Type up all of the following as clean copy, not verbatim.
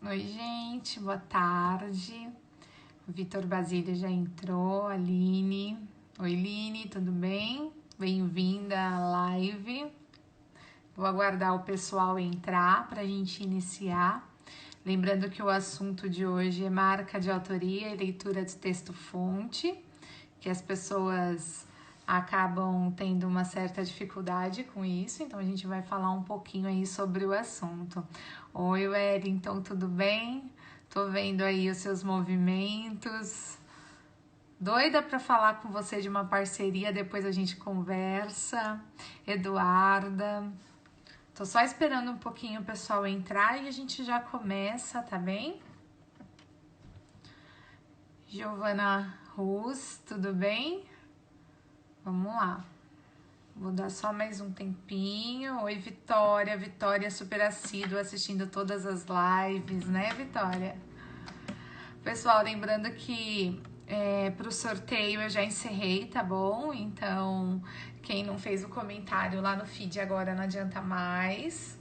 Oi, gente, boa tarde. O Vitor Basílio já entrou, a Aline. Oi, Line, tudo bem? Bem-vinda à live. Vou aguardar o pessoal entrar para a gente iniciar. Lembrando que o assunto de hoje é marca de autoria e leitura de texto-fonte, que as pessoas acabam tendo uma certa dificuldade com isso, então a gente vai falar um pouquinho aí sobre o assunto. Oi, Wellington, tudo bem? Tô vendo aí os seus movimentos. Doida para falar com você de uma parceria, depois a gente conversa. Eduarda. Tô só esperando um pouquinho o pessoal entrar e a gente já começa, tá bem? Giovana Rus, tudo bem? Vamos lá. Vou dar só mais um tempinho. Oi, Vitória. Vitória super assídua assistindo todas as lives, né, Vitória? Pessoal, lembrando que pro sorteio eu já encerrei, tá bom? Então, quem não fez o comentário lá no feed agora não adianta mais.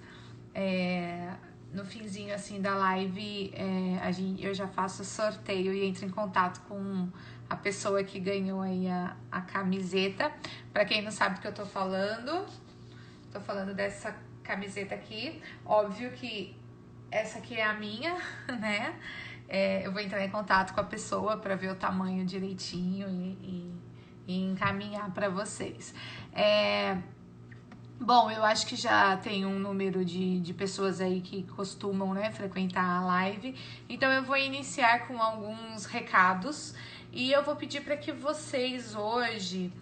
No finzinho assim da live, eu já faço o sorteio e entro em contato com a pessoa que ganhou aí a camiseta. Para quem não sabe do que eu tô falando dessa camiseta aqui. Óbvio que essa aqui é a minha, né? Eu vou entrar em contato com a pessoa para ver o tamanho direitinho e encaminhar para vocês. Bom, eu acho que já tem um número de pessoas aí que costumam, né, frequentar a live. Então eu vou iniciar com alguns recados e eu vou pedir para que vocês hoje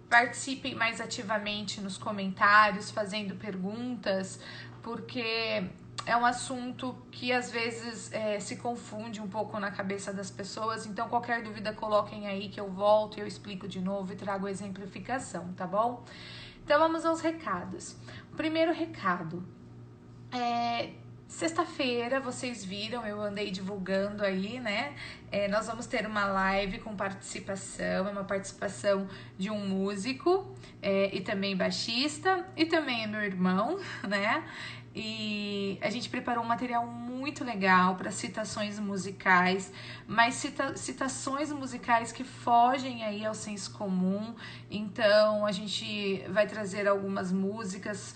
participem mais ativamente nos comentários, fazendo perguntas, porque é um assunto que às vezes se confunde um pouco na cabeça das pessoas. Então qualquer dúvida coloquem aí que eu volto e eu explico de novo e trago exemplificação, tá bom? Então vamos aos recados. O primeiro recado sexta-feira, vocês viram, eu andei divulgando aí, né? Nós vamos ter uma live com participação, uma participação de um músico e também baixista, e também é meu irmão, né? E a gente preparou um material muito legal para citações musicais, mas citações musicais que fogem aí ao senso comum. Então a gente vai trazer algumas músicas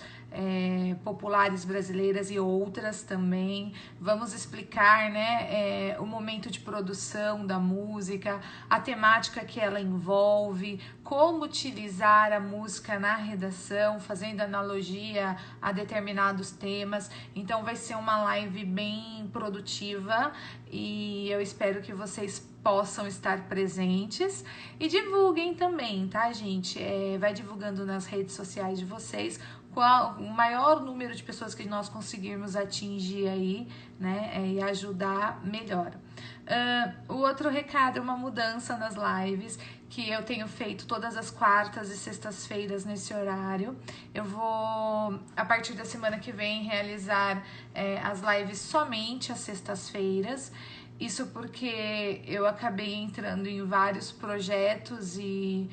populares brasileiras e outras também. Vamos explicar, né, o momento de produção da música, a temática que ela envolve, como utilizar a música na redação, fazendo analogia a determinados temas. Então vai ser uma live bem produtiva e eu espero que vocês possam estar presentes e divulguem também, tá, gente? Vai divulgando nas redes sociais de vocês o maior número de pessoas que nós conseguirmos atingir aí, né, e ajudar melhor. O outro recado é uma mudança nas lives que eu tenho feito todas as quartas e sextas-feiras nesse horário. Eu vou, a partir da semana que vem, realizar as lives somente às sextas-feiras. Isso porque eu acabei entrando em vários projetos e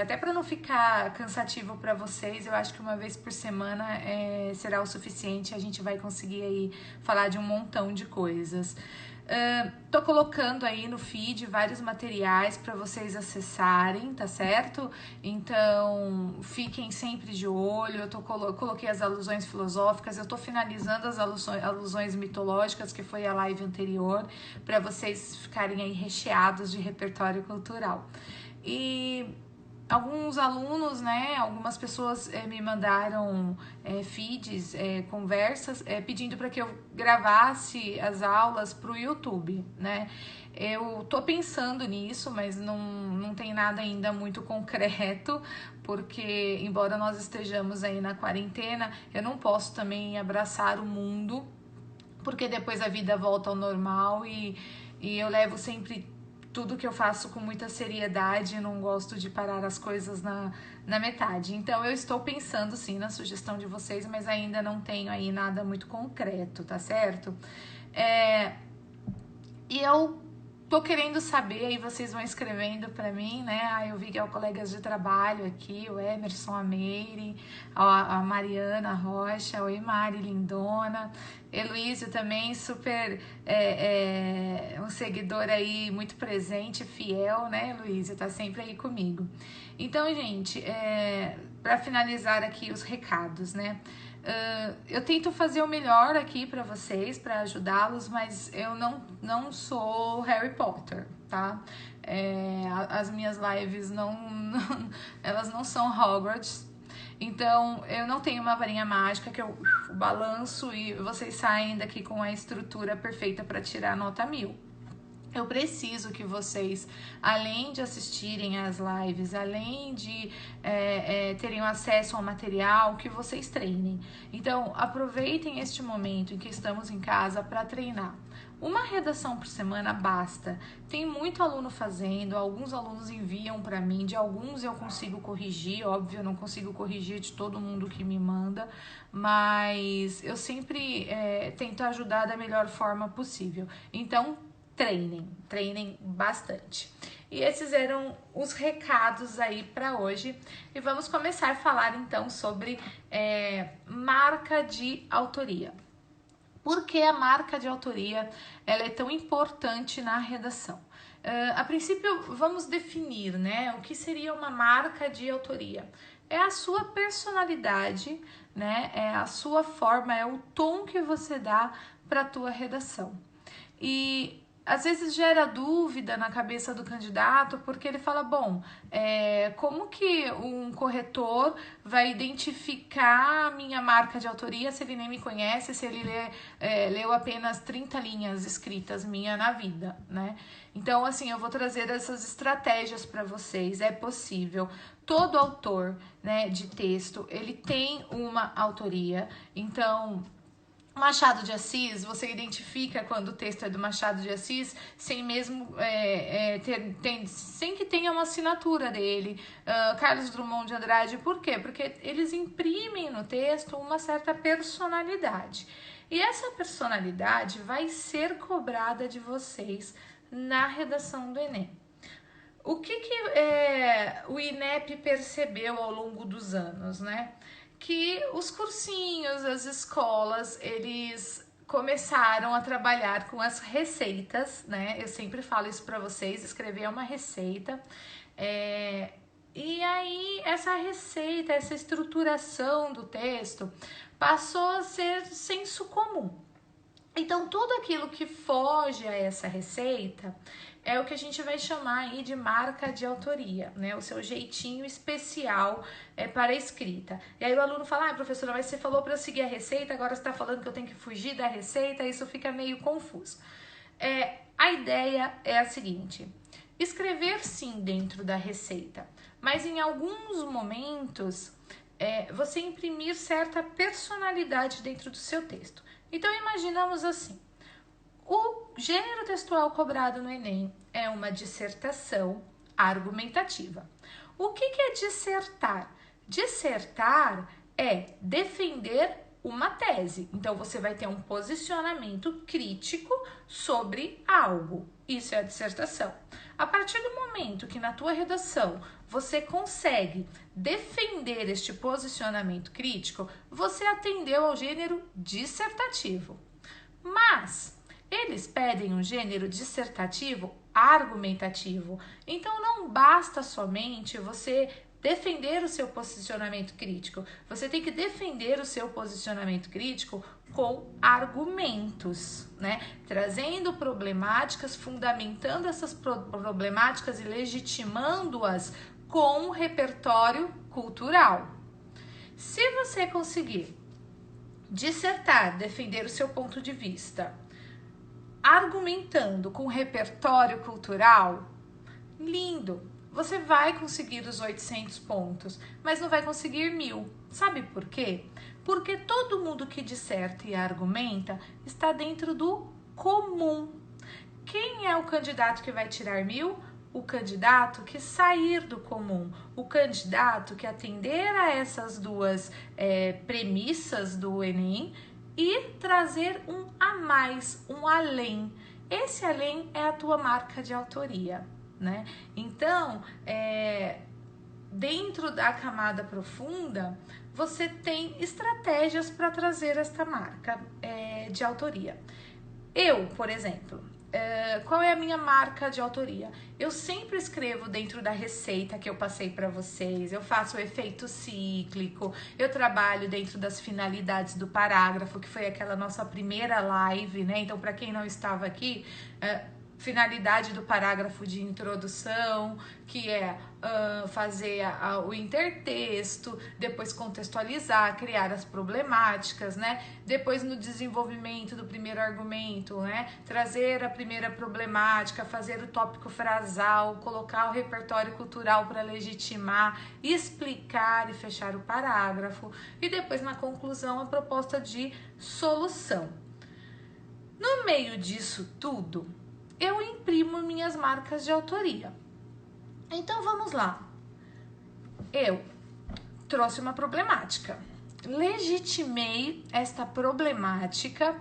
até para não ficar cansativo para vocês, eu acho que uma vez por semana será o suficiente. A gente vai conseguir aí falar de um montão de coisas. Tô colocando aí no feed vários materiais para vocês acessarem, tá certo? Então fiquem sempre de olho. Eu coloquei as alusões filosóficas, eu tô finalizando as alusões mitológicas, que foi a live anterior, para vocês ficarem aí recheados de repertório cultural. E alguns alunos, né, algumas pessoas me mandaram feeds, conversas, pedindo para que eu gravasse as aulas para o YouTube, né? Eu tô pensando nisso, mas não tem nada ainda muito concreto, porque embora nós estejamos aí na quarentena, eu não posso também abraçar o mundo, porque depois a vida volta ao normal e eu levo sempre tudo que eu faço com muita seriedade, não gosto de parar as coisas na metade. Então eu estou pensando sim na sugestão de vocês, mas ainda não tenho aí nada muito concreto, tá certo? E eu tô querendo saber, aí vocês vão escrevendo para mim, né? Ah, eu vi que é o colegas de trabalho aqui, o Emerson, a Meire, a Mariana Rocha, oi Mari, lindona. Heloísio também, super um seguidor aí muito presente, fiel, né, Heloísio? Tá sempre aí comigo. Então, gente, para finalizar aqui os recados, né? Eu tento fazer o melhor aqui para vocês, para ajudá-los, mas eu não sou Harry Potter, tá? As minhas lives elas não são Hogwarts, então eu não tenho uma varinha mágica que eu balanço e vocês saem daqui com a estrutura perfeita para tirar a nota 1000. Eu preciso que vocês, além de assistirem às lives, além de terem acesso ao material, que vocês treinem. Então, aproveitem este momento em que estamos em casa para treinar. Uma redação por semana basta. Tem muito aluno fazendo, alguns alunos enviam para mim, de alguns eu consigo corrigir, óbvio, eu não consigo corrigir de todo mundo que me manda, mas eu sempre tento ajudar da melhor forma possível. Então, treinem bastante. E esses eram os recados aí para hoje. E vamos começar a falar então sobre marca de autoria. Por que a marca de autoria ela é tão importante na redação? A princípio, vamos definir, né, o que seria uma marca de autoria. É a sua personalidade, né, é a sua forma, é o tom que você dá para a tua redação. E às vezes gera dúvida na cabeça do candidato, porque ele fala, bom, como que um corretor vai identificar a minha marca de autoria se ele nem me conhece, se ele leu apenas 30 linhas escritas minha na vida, né? Então, assim, eu vou trazer essas estratégias para vocês, é possível. Todo autor, né, de texto, ele tem uma autoria, então... Machado de Assis, você identifica quando o texto é do Machado de Assis sem mesmo sem que tenha uma assinatura dele. Carlos Drummond de Andrade, por quê? Porque eles imprimem no texto uma certa personalidade. E essa personalidade vai ser cobrada de vocês na redação do Enem. O que o INEP percebeu ao longo dos anos, né? Que os cursinhos, as escolas, eles começaram a trabalhar com as receitas, né? Eu sempre falo isso para vocês, escrever é uma receita. E aí, essa receita, essa estruturação do texto passou a ser senso comum. Então, tudo aquilo que foge a essa receita é o que a gente vai chamar aí de marca de autoria, né? O seu jeitinho especial para a escrita. E aí o aluno fala, professora, mas você falou para eu seguir a receita, agora você está falando que eu tenho que fugir da receita, isso fica meio confuso. A ideia é a seguinte, escrever sim dentro da receita, mas em alguns momentos você imprimir certa personalidade dentro do seu texto. Então, imaginamos assim, o gênero textual cobrado no Enem é uma dissertação argumentativa. O que é dissertar? Dissertar é defender uma tese. Então, você vai ter um posicionamento crítico sobre algo. Isso é a dissertação. A partir do momento que na tua redação você consegue defender este posicionamento crítico, você atendeu ao gênero dissertativo. Mas eles pedem um gênero dissertativo argumentativo. Então não basta somente você defender o seu posicionamento crítico. Você tem que defender o seu posicionamento crítico com argumentos, né? Trazendo problemáticas, fundamentando essas problemáticas e legitimando-as com um repertório cultural. Se você conseguir dissertar, defender o seu ponto de vista, argumentando com repertório cultural, lindo! Você vai conseguir os 800 pontos, mas não vai conseguir 1000. Sabe por quê? Porque todo mundo que disserta e argumenta está dentro do comum. Quem é o candidato que vai tirar 1000? O candidato que sair do comum, o candidato que atender a essas duas premissas do Enem e trazer um a mais, um além. esse além é a tua marca de autoria, né? Então, dentro da camada profunda, você tem estratégias para trazer esta marca de autoria. Eu, por exemplo, qual é a minha marca de autoria? Eu sempre escrevo dentro da receita que eu passei para vocês, eu faço o efeito cíclico, eu trabalho dentro das finalidades do parágrafo, que foi aquela nossa primeira live, né? Então, para quem não estava aqui, finalidade do parágrafo de introdução, que é fazer o intertexto, depois contextualizar, criar as problemáticas, né? Depois no desenvolvimento do primeiro argumento, né? Trazer a primeira problemática, fazer o tópico frasal, colocar o repertório cultural para legitimar, explicar e fechar o parágrafo, e depois na conclusão a proposta de solução. No meio disso tudo, eu imprimo minhas marcas de autoria. Então vamos lá. Eu trouxe uma problemática, legitimei esta problemática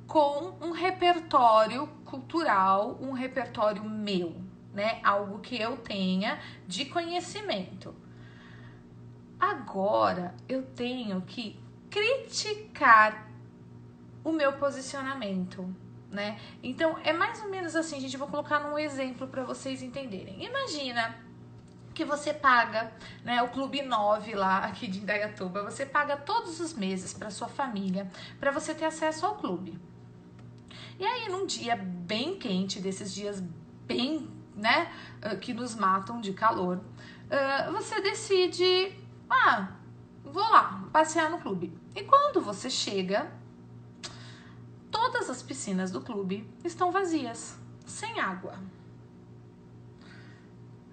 com um repertório cultural, um repertório meu, né? Algo que eu tenha de conhecimento. Agora eu tenho que criticar o meu posicionamento, né? Então é mais ou menos assim, gente, eu vou colocar num exemplo para vocês entenderem. Imagina que você paga, né, o Clube 9 lá aqui de Indaiatuba, você paga todos os meses para sua família, para você ter acesso ao clube. E aí num dia bem quente, desses dias bem, né, que nos matam de calor, você decide, vou lá passear no clube. E quando você chega, todas as piscinas do clube estão vazias, sem água.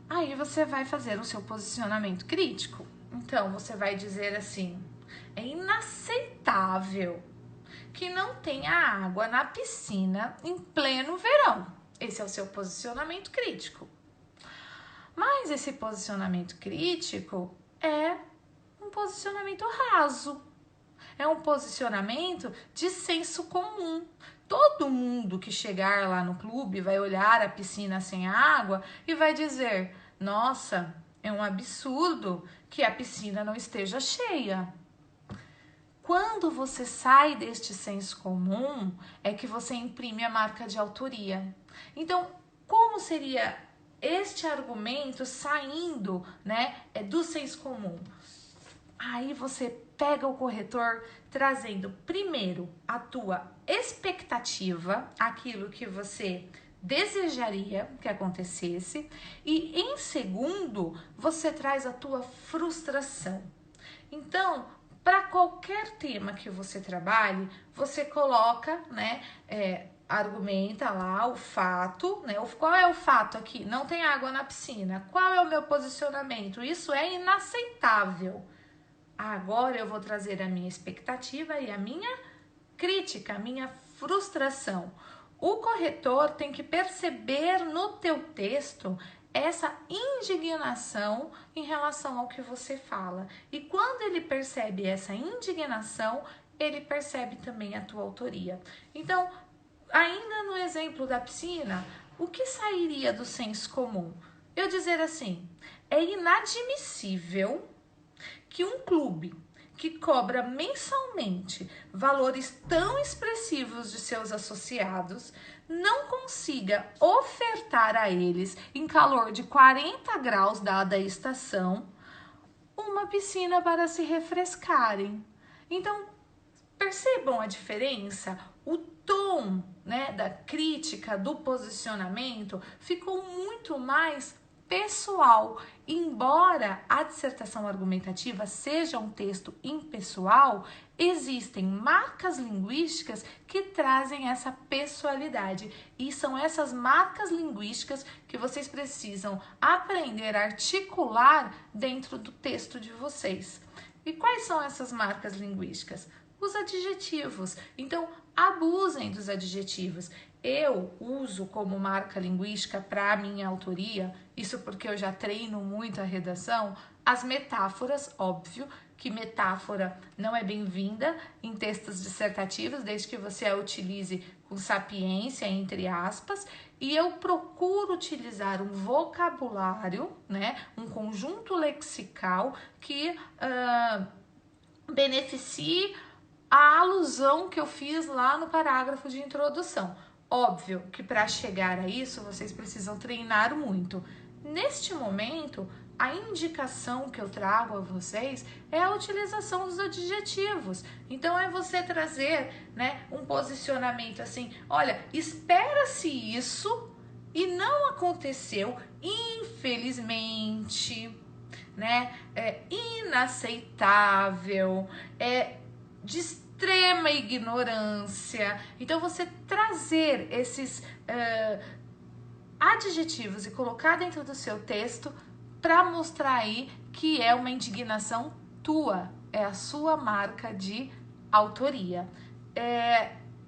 Aí você vai fazer o seu posicionamento crítico. Então você vai dizer assim: é inaceitável que não tenha água na piscina em pleno verão. Esse é o seu posicionamento crítico. Mas esse posicionamento crítico é um posicionamento raso. É um posicionamento de senso comum. Todo mundo que chegar lá no clube vai olhar a piscina sem água e vai dizer: nossa, é um absurdo que a piscina não esteja cheia. Quando você sai deste senso comum, é que você imprime a marca de autoria. Então, como seria este argumento saindo, né, do senso comum? Aí você pega o corretor trazendo primeiro a tua expectativa, aquilo que você desejaria que acontecesse, e em segundo, você traz a tua frustração. Então, para qualquer tema que você trabalhe, você coloca, né, argumenta lá o fato, né? Qual é o fato aqui? Não tem água na piscina. Qual é o meu posicionamento? Isso é inaceitável. Agora eu vou trazer a minha expectativa e a minha crítica, a minha frustração. O corretor tem que perceber no teu texto essa indignação em relação ao que você fala. E quando ele percebe essa indignação, ele percebe também a tua autoria. Então, ainda no exemplo da piscina, o que sairia do senso comum? Eu dizer assim: é inadmissível que um clube que cobra mensalmente valores tão expressivos de seus associados não consiga ofertar a eles, em calor de 40 graus dada a estação, uma piscina para se refrescarem. Então, percebam a diferença? O tom, né, da crítica, do posicionamento ficou muito mais pessoal. Embora a dissertação argumentativa seja um texto impessoal, existem marcas linguísticas que trazem essa pessoalidade. E são essas marcas linguísticas que vocês precisam aprender a articular dentro do texto de vocês. E quais são essas marcas linguísticas? Os adjetivos. Então, abusem dos adjetivos. Eu uso como marca linguística para a minha autoria, isso porque eu já treino muito a redação, as metáforas, óbvio, que metáfora não é bem-vinda em textos dissertativos, desde que você a utilize com sapiência, entre aspas, e eu procuro utilizar um vocabulário, né, um conjunto lexical que beneficie a alusão que eu fiz lá no parágrafo de introdução. Óbvio que para chegar a isso, vocês precisam treinar muito. Neste momento, a indicação que eu trago a vocês é a utilização dos adjetivos. Então, é você trazer, né, um posicionamento assim, olha, espera-se isso e não aconteceu, infelizmente, né, é inaceitável, de extrema ignorância. Então, você trazer esses adjetivos e colocar dentro do seu texto para mostrar aí que é uma indignação tua, é a sua marca de autoria.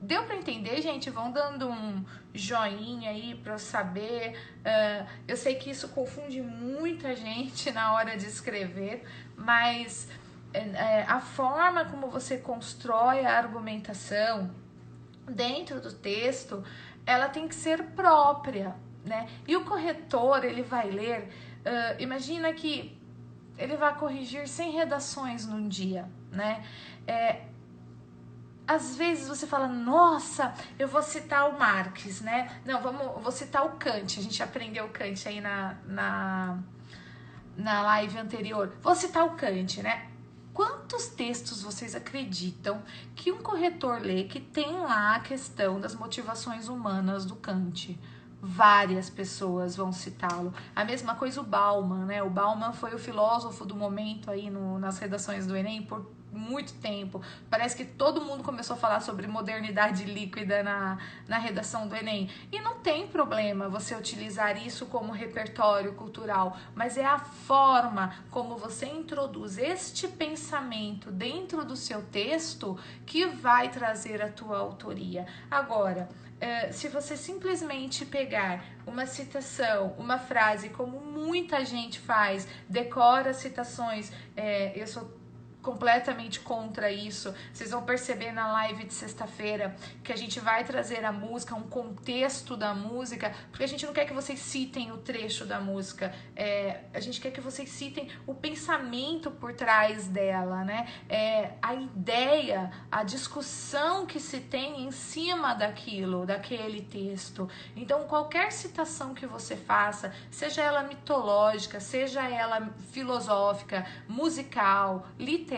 Deu para entender, gente? Vão dando um joinha aí para eu saber. Eu sei que isso confunde muita gente na hora de escrever, mas a forma como você constrói a argumentação dentro do texto, ela tem que ser própria, né? E o corretor, ele vai ler, imagina que ele vai corrigir 100 redações num dia, né? Às vezes você fala, nossa, eu vou citar o Marx, né? Não, vou citar o Kant, a gente aprendeu o Kant aí na live anterior. Vou citar o Kant, né? Quantos textos vocês acreditam que um corretor lê que tem lá a questão das motivações humanas do Kant? Várias pessoas vão citá-lo. A mesma coisa o Bauman, né? O Bauman foi o filósofo do momento aí nas redações do Enem por muito tempo. Parece que todo mundo começou a falar sobre modernidade líquida na redação do Enem. E não tem problema você utilizar isso como repertório cultural, mas é a forma como você introduz este pensamento dentro do seu texto que vai trazer a tua autoria. Agora, se você simplesmente pegar uma citação, uma frase, como muita gente faz, decora citações, eu sou completamente contra isso. Vocês vão perceber na live de sexta-feira que a gente vai trazer a música, um contexto da música, porque a gente não quer que vocês citem o trecho da música, a gente quer que vocês citem o pensamento por trás dela, né? A ideia, a discussão que se tem em cima daquele texto. Então, qualquer citação que você faça, seja ela mitológica, seja ela filosófica, musical, literária,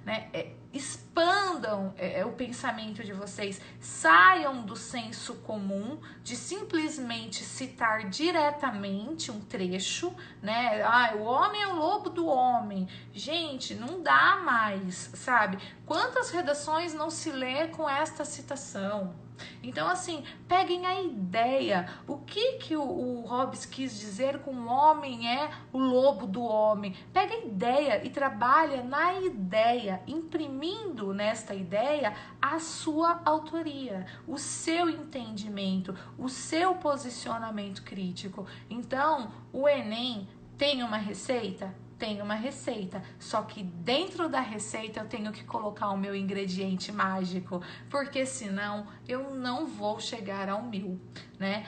né? Expandam o pensamento de vocês, saiam do senso comum de simplesmente citar diretamente um trecho, né? O homem é o lobo do homem. Gente, não dá mais, sabe? Quantas redações não se lê com esta citação? Então, assim, peguem a ideia. O que o Hobbes quis dizer com o homem é o lobo do homem? Pega a ideia e trabalha na ideia, imprimindo nesta ideia a sua autoria, o seu entendimento, o seu posicionamento crítico. Então, o Enem tem uma receita? Tem uma receita, só que dentro da receita eu tenho que colocar o meu ingrediente mágico, porque senão eu não vou chegar ao 1000, né?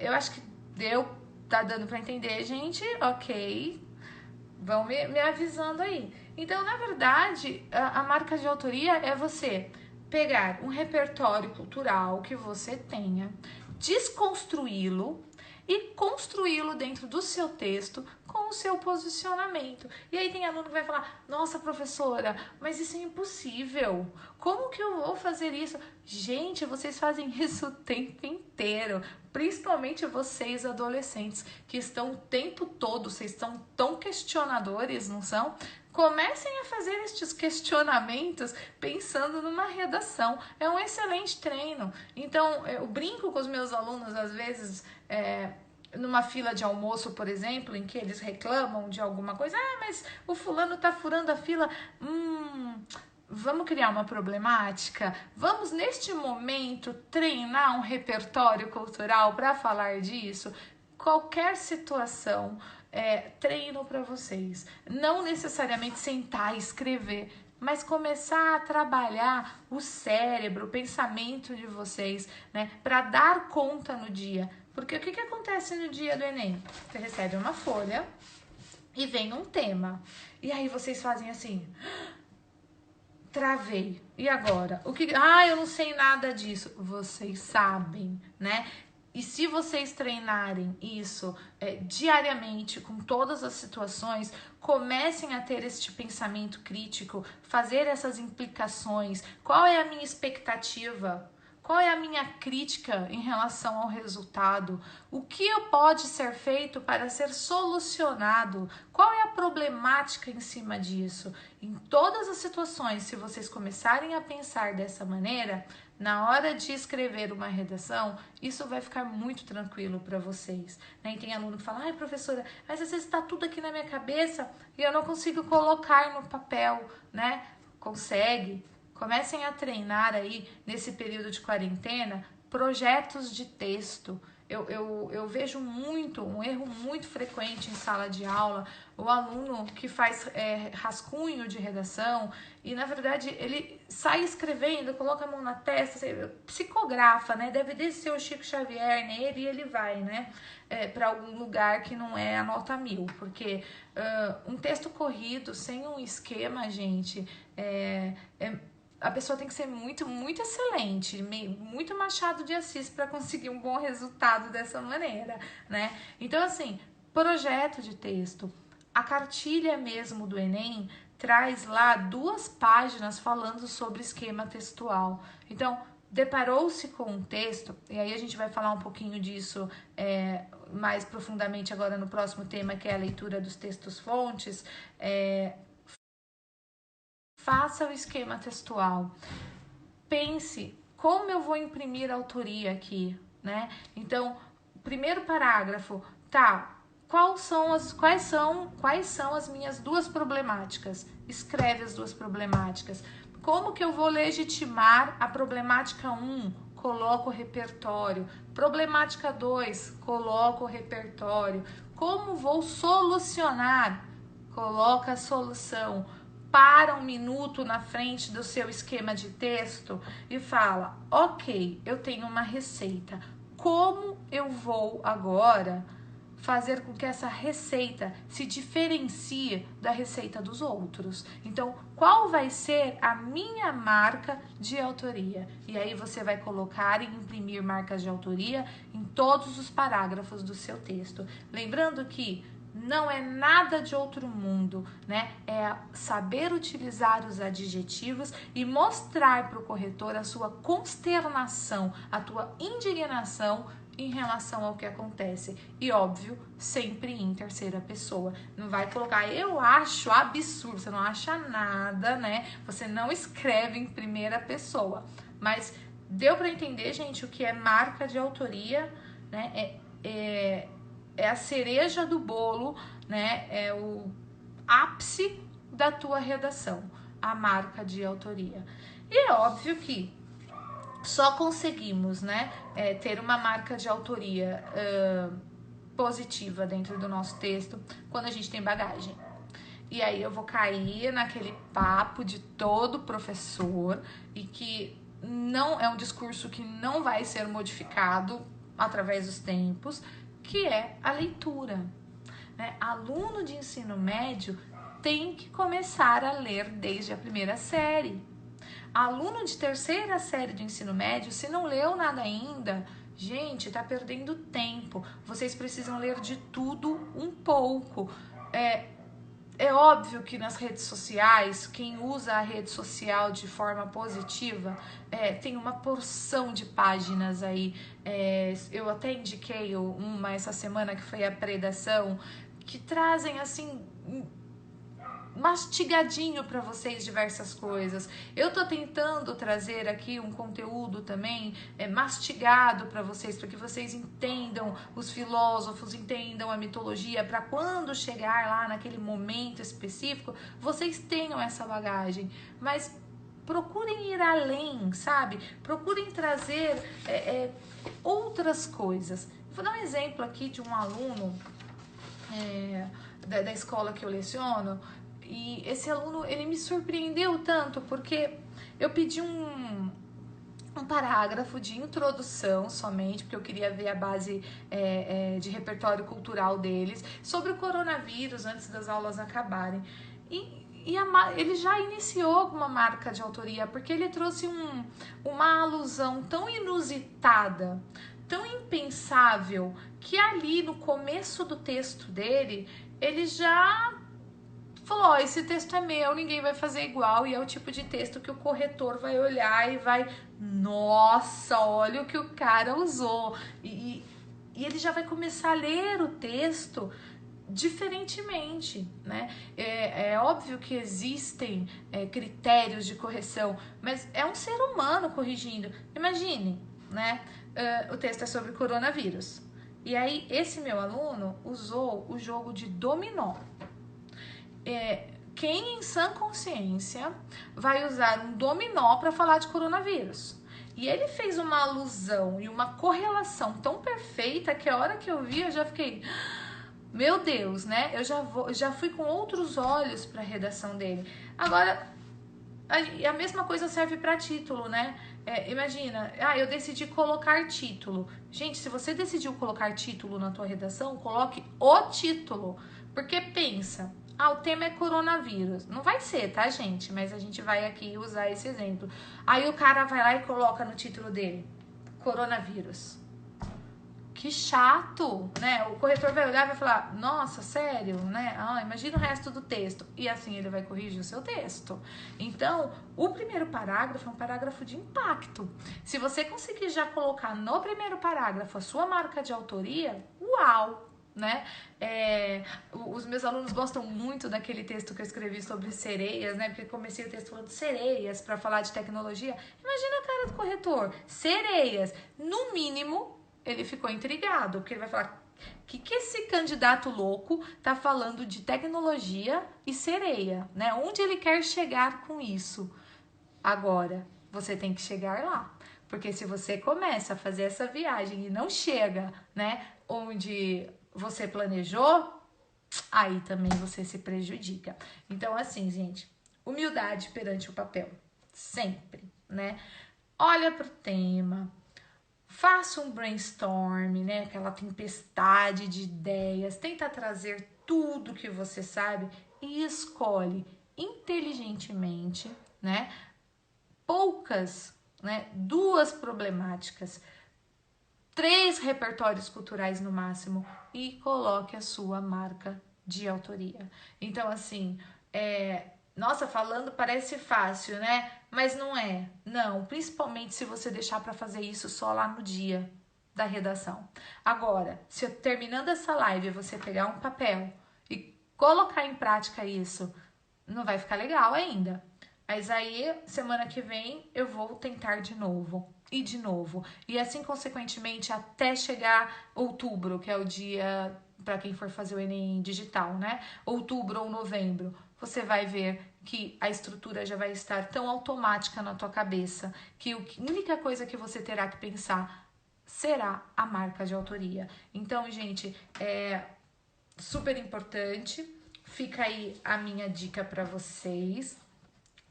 Eu acho que tá dando para entender, gente? Ok, vão me avisando aí. Então, na verdade, a marca de autoria é você pegar um repertório cultural que você tenha, desconstruí-lo e construí-lo dentro do seu texto com o seu posicionamento. E aí tem aluno que vai falar, nossa professora, mas isso é impossível. Como que eu vou fazer isso? Gente, vocês fazem isso o tempo inteiro. Principalmente vocês adolescentes, que estão o tempo todo, vocês estão tão questionadores, não são? Comecem a fazer estes questionamentos pensando numa redação. É um excelente treino. Então, eu brinco com os meus alunos, às vezes, numa fila de almoço, por exemplo, em que eles reclamam de alguma coisa. Mas o fulano tá furando a fila. Vamos criar uma problemática? Vamos, neste momento, treinar um repertório cultural para falar disso? Qualquer situação treino para vocês. Não necessariamente sentar e escrever, mas começar a trabalhar o cérebro, o pensamento de vocês, né, para dar conta no dia. Porque o que acontece no dia do Enem? Você recebe uma folha e vem um tema. E aí vocês fazem assim: travei. E agora? Eu não sei nada disso. Vocês sabem, né? E se vocês treinarem isso diariamente, com todas as situações, comecem a ter este pensamento crítico, fazer essas implicações. Qual é a minha expectativa? Qual é a minha crítica em relação ao resultado? O que pode ser feito para ser solucionado? Qual é a problemática em cima disso? Em todas as situações, se vocês começarem a pensar dessa maneira, na hora de escrever uma redação, isso vai ficar muito tranquilo para vocês, né? E tem aluno que fala: ai, professora, mas às vezes está tudo aqui na minha cabeça e eu não consigo colocar no papel, né? Consegue. Comecem a treinar aí, nesse período de quarentena, projetos de texto. Eu vejo um erro muito frequente em sala de aula, o aluno que faz rascunho de redação e, na verdade, ele sai escrevendo, coloca a mão na testa, psicografa, né? Deve descer o Chico Xavier nele e ele vai, né? Para algum lugar que não é a nota 1000, porque um texto corrido, sem um esquema, gente, a pessoa tem que ser muito, muito excelente, muito Machado de Assis para conseguir um bom resultado dessa maneira, né? Então, assim, projeto de texto. A cartilha mesmo do Enem traz lá 2 páginas falando sobre esquema textual. Então, deparou-se com um texto, e aí a gente vai falar um pouquinho disso mais profundamente agora no próximo tema, que é a leitura dos textos-fontes. Faça o esquema textual. Pense como eu vou imprimir a autoria aqui, né? Então, primeiro parágrafo, tá? Quais são as minhas 2 problemáticas? Escreve as 2 problemáticas. Como que eu vou legitimar a problemática 1? Coloco o repertório. Problemática 2, coloco o repertório. Como vou solucionar? Coloca a solução. Para um minuto na frente do seu esquema de texto e fala: ok, eu tenho uma receita. Como eu vou agora fazer com que essa receita se diferencie da receita dos outros? Então, qual vai ser a minha marca de autoria? E aí você vai colocar e imprimir marcas de autoria em todos os parágrafos do seu texto. Lembrando que não é nada de outro mundo, né? É saber utilizar os adjetivos e mostrar para o corretor a sua consternação, a tua indignação em relação ao que acontece. E óbvio, sempre em terceira pessoa. Não vai colocar eu acho absurdo, você não acha nada, né? Você não escreve em primeira pessoa. Mas deu para entender, gente, o que é marca de autoria, né? É a cereja do bolo, né? É o ápice da tua redação, a marca de autoria. E é óbvio que só conseguimos, né, ter uma marca de autoria positiva dentro do nosso texto quando a gente tem bagagem. E aí eu vou cair naquele papo de todo professor e que não é um discurso que não vai ser modificado através dos tempos, que é a leitura, né? Aluno de ensino médio tem que começar a ler desde a primeira série. Aluno de terceira série de ensino médio, se não leu nada ainda, gente, tá perdendo tempo. Vocês precisam ler de tudo um pouco. É óbvio que nas redes sociais, quem usa a rede social de forma positiva, tem uma porção de páginas aí. Eu até indiquei uma essa semana, que foi a Predação, que trazem assim mastigadinho para vocês diversas coisas. Eu tô tentando trazer aqui um conteúdo também mastigado para vocês, para que vocês entendam os filósofos, entendam a mitologia, para quando chegar lá naquele momento específico, vocês tenham essa bagagem. Mas procurem ir além, sabe? Procurem trazer outras coisas. Vou dar um exemplo aqui de um aluno da escola que eu leciono, e esse aluno, ele me surpreendeu tanto, porque eu pedi um parágrafo de introdução somente, porque eu queria ver a base de repertório cultural deles, sobre o coronavírus antes das aulas acabarem. Ele já iniciou com uma marca de autoria, porque ele trouxe uma alusão tão inusitada, tão impensável, que ali no começo do texto dele, ele já falou, ó, esse texto é meu, ninguém vai fazer igual, e é o tipo de texto que o corretor vai olhar e vai, nossa, olha o que o cara usou. E ele já vai começar a ler o texto diferentemente, né? É óbvio que existem critérios de correção, mas é um ser humano corrigindo. Imagine, né? O texto é sobre coronavírus. E aí, esse meu aluno usou o jogo de dominó. Quem em sã consciência vai usar um dominó para falar de coronavírus? E ele fez uma alusão e uma correlação tão perfeita que a hora que eu vi, eu já fiquei... Meu Deus, né? Eu já fui com outros olhos para a redação dele. Agora, a mesma coisa serve para título, né? Imagina, eu decidi colocar título. Gente, se você decidiu colocar título na tua redação, coloque o título. Porque pensa, o tema é coronavírus. Não vai ser, tá, gente? Mas a gente vai aqui usar esse exemplo. Aí o cara vai lá e coloca no título dele, coronavírus. Que chato, né? O corretor vai olhar e vai falar, nossa, sério, né? Imagina o resto do texto. E assim ele vai corrigir o seu texto. Então, o primeiro parágrafo é um parágrafo de impacto. Se você conseguir já colocar no primeiro parágrafo a sua marca de autoria, uau! Né? Os meus alunos gostam muito daquele texto que eu escrevi sobre sereias, né? Porque comecei o texto falando de sereias para falar de tecnologia. Imagina a cara do corretor, sereias. No mínimo, ele ficou intrigado, porque ele vai falar, o que esse candidato louco tá falando de tecnologia e sereia, né? Onde ele quer chegar com isso? Agora, você tem que chegar lá. Porque se você começa a fazer essa viagem e não chega, né, onde você planejou, aí também você se prejudica. Então, assim, gente, humildade perante o papel. Sempre, né? Olha pro tema, faça um brainstorm, né? Aquela tempestade de ideias. Tenta trazer tudo que você sabe e escolhe inteligentemente, né? Poucas, né? 2 problemáticas, 3 repertórios culturais no máximo e coloque a sua marca de autoria. Então, assim, nossa, falando parece fácil, né? Mas não é. Não, principalmente se você deixar para fazer isso só lá no dia da redação. Agora, se terminando essa live você pegar um papel e colocar em prática isso, não vai ficar legal ainda. Mas aí, semana que vem, eu vou tentar de novo. E de novo. E assim, consequentemente, até chegar outubro, que é o dia para quem for fazer o Enem digital, né? Outubro ou novembro, você vai ver que a estrutura já vai estar tão automática na tua cabeça que a única coisa que você terá que pensar será a marca de autoria. Então, gente, é super importante. Fica aí a minha dica para vocês.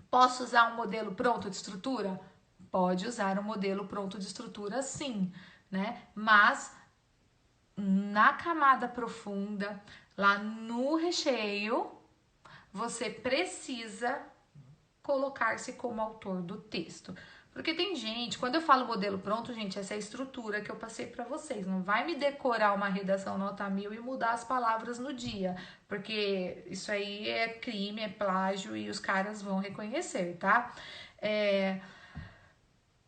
Posso usar um modelo pronto de estrutura? Pode usar um modelo pronto de estrutura, sim, né? Mas na camada profunda, lá no recheio, você precisa colocar-se como autor do texto. Porque tem gente, quando eu falo modelo pronto, gente, essa é a estrutura que eu passei para vocês. Não vai me decorar uma redação nota 1000 e mudar as palavras no dia. Porque isso aí é crime, é plágio e os caras vão reconhecer, tá?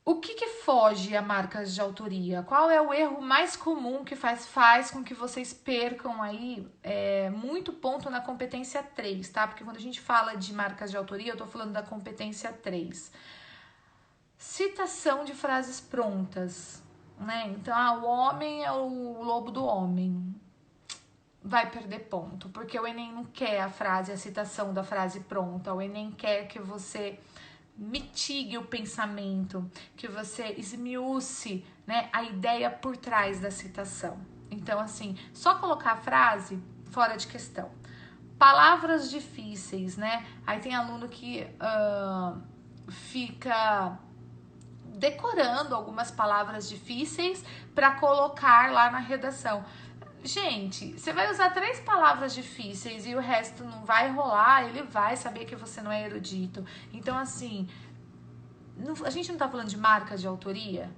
O que foge a marcas de autoria? Qual é o erro mais comum que faz com que vocês percam aí muito ponto na competência 3, tá? Porque quando a gente fala de marcas de autoria, eu tô falando da competência 3. Citação de frases prontas, né? Então, o homem é o lobo do homem. Vai perder ponto, porque o Enem não quer a citação da frase pronta. O Enem quer que você mitigue o pensamento, que você esmiúce, né, a ideia por trás da citação. Então, assim, só colocar a frase fora de questão. Palavras difíceis, né? Aí tem aluno que fica decorando algumas palavras difíceis para colocar lá na redação. Gente, você vai usar 3 palavras difíceis e o resto não vai rolar, ele vai saber que você não é erudito. Então, assim, a gente não tá falando de marca de autoria?